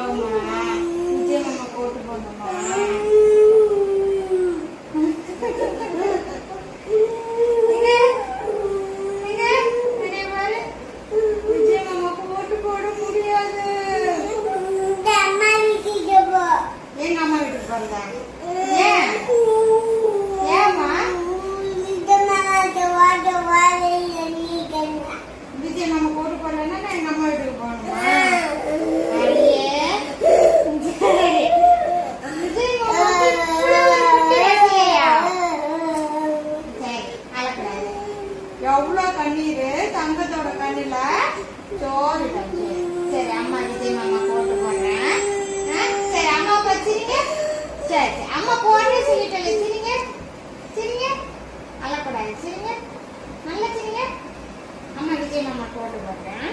பாவமா விஜய் மாமா போட்டு போனோமா விஜய் மாமா போட்டு போட முடியாது. எங்க அம்மா வீட்டுக்கு போறதா? ஏன் ஏமா விஜய் மாமா போட்டு போடலன்னா நான் எங்க அம்மா வீட்டுக்கு போகணுமா? எவ்வளவு கண்ணீரு தங்கத்தோட கண்ணில சோறு தம்பி. சரி அம்மா விஜய் மாமா போட்டு போடுறேன். சரி அம்மா வச்சிருங்க. சரி சரி அம்மா போடுறேன் சொல்லிட்டேன். சிரிங்க சிரிங்க அழக்கூடாது. சிரிங்க நல்லா சிரிங்க. அம்மா விஜய் மாமா போட்டு போடுறேன்.